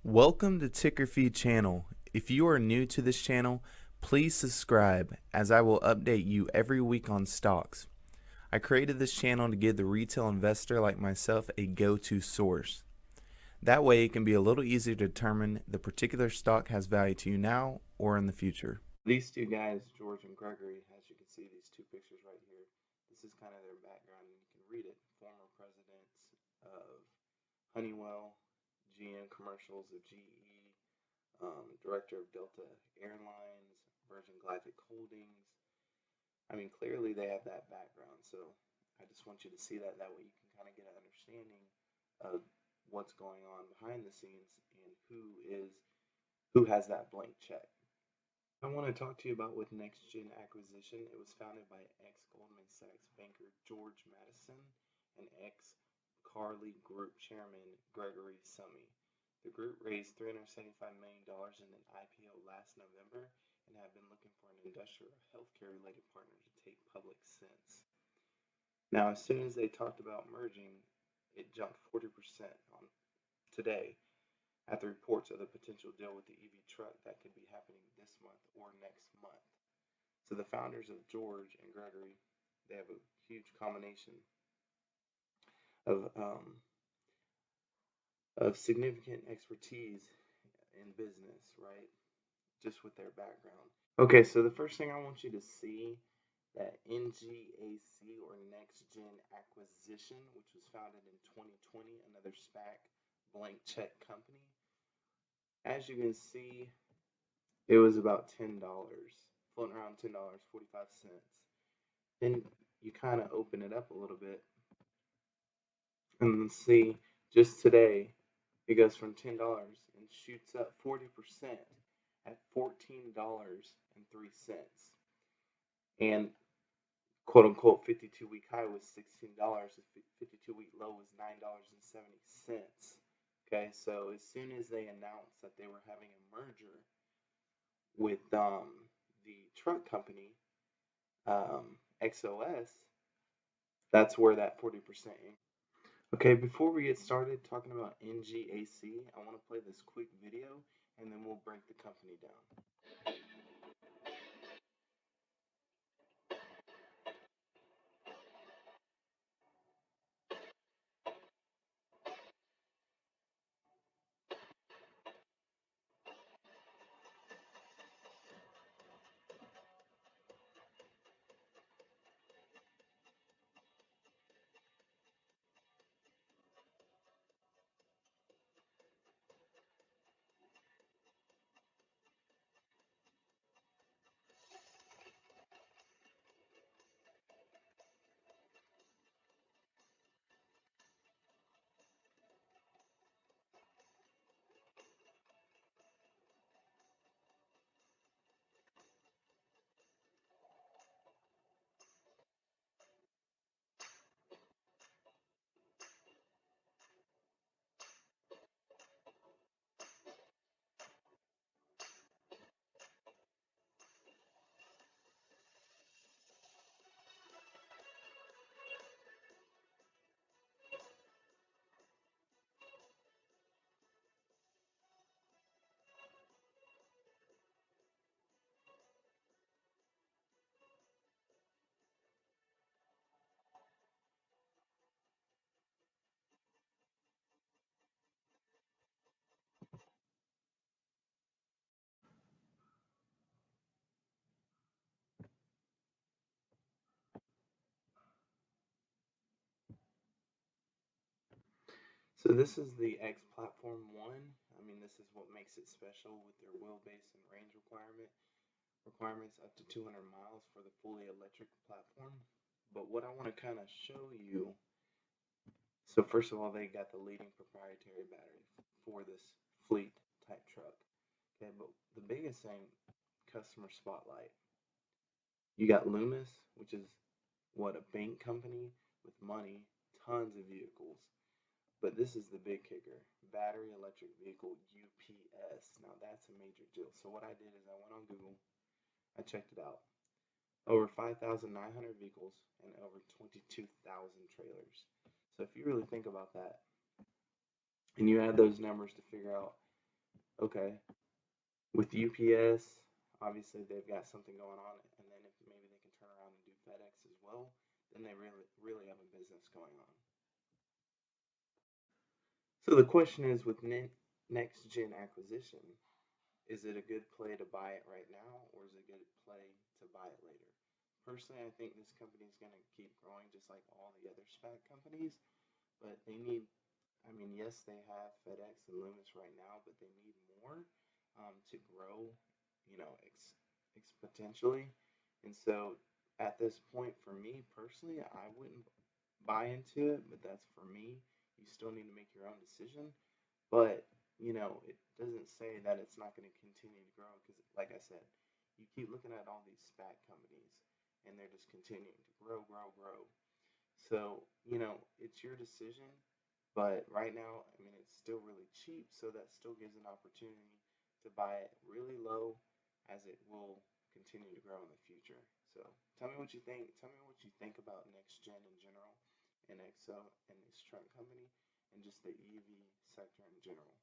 Welcome to Ticker Feed channel. If you are new to this channel, please subscribe as I will update you every week on stocks. I created this channel to give the retail investor like myself a go-to source. That way it can be a little easier to determine the particular stock has value to you now or in the future. These two guys, George and Gregory, as you can see these two pictures right here, this is kind of their background and you can read it. Former presidents of Honeywell, GM commercials of GE, director of Delta Airlines, Virgin Galactic Holdings. I mean, clearly they have that background, so I just want you to see that. That way you can kind of get an understanding of what's going on behind the scenes and who has that blank check. I want to talk to you about with Next Gen Acquisition. It was founded by ex-Goldman Sachs banker George Madison and ex-Carlyle Group chairman Gregory Summy. The group raised $375 million in an IPO last November and have been looking for an industrial or healthcare related partner to take public since. Now, as soon as they talked about merging, it jumped 40% on today at the reports of the potential deal with the EV truck that could be happening this month or next month. So the founders of George and Gregory, they have a huge combination of significant expertise in business, right? Just with their background. Okay, so the first thing I want you to see that NGAC or Next Gen Acquisition, which was founded in 2020, another SPAC blank check company. As you can see, it was about $10, floating around $10.45. Then you kind of open it up a little bit and see just today it goes from $10 and shoots up 40% at $14.03. And quote unquote 52-week high was $16. The 52-week low was $9.70. Okay, so as soon as they announced that they were having a merger with the truck company, XOS, that's where that 40%. Okay, before we get started talking about NGAC, I want to play this quick video and then we'll break the company down. So this is the X Platform 1. I mean, this is what makes it special with their wheelbase and range requirements up to 200 miles for the fully electric platform. But what I want to kind of show you, so first of all, they got the leading proprietary battery for this fleet type truck. Okay, but the biggest thing, customer spotlight. You got Loomis, which is what, a bank company with money, tons of vehicles. But this is the big kicker, battery electric vehicle UPS. Now that's a major deal. So what I did is I went on Google, I checked it out. Over 5,900 vehicles and over 22,000 trailers. So if you really think about that, and you add those numbers to figure out Okay. With UPS, obviously they've got something going on, and then if maybe they can turn around and do FedEx as well, then they really have a business going on. So the question is, with next gen acquisition, is it a good play to buy it right now, or is it a good play to buy it later? Personally, I think this company is going to keep growing just like all the other SPAC companies, but they need, I mean, yes, they have FedEx and Loomis right now, but they need more to grow, exponentially. And so at this point, for me personally, I wouldn't buy into it, but that's for me. You still need to make your own decision. But, it doesn't say that it's not going to continue to grow because, like I said, you keep looking at all these SPAC companies and they're just continuing to grow, grow, grow. So, it's your decision. But right now, I mean, it's still really cheap, so that still gives an opportunity to buy it really low as it will continue to grow in the future. So tell me what you think. Tell me what you think about next gen in general and XO and this truck company and just the EV sector in general.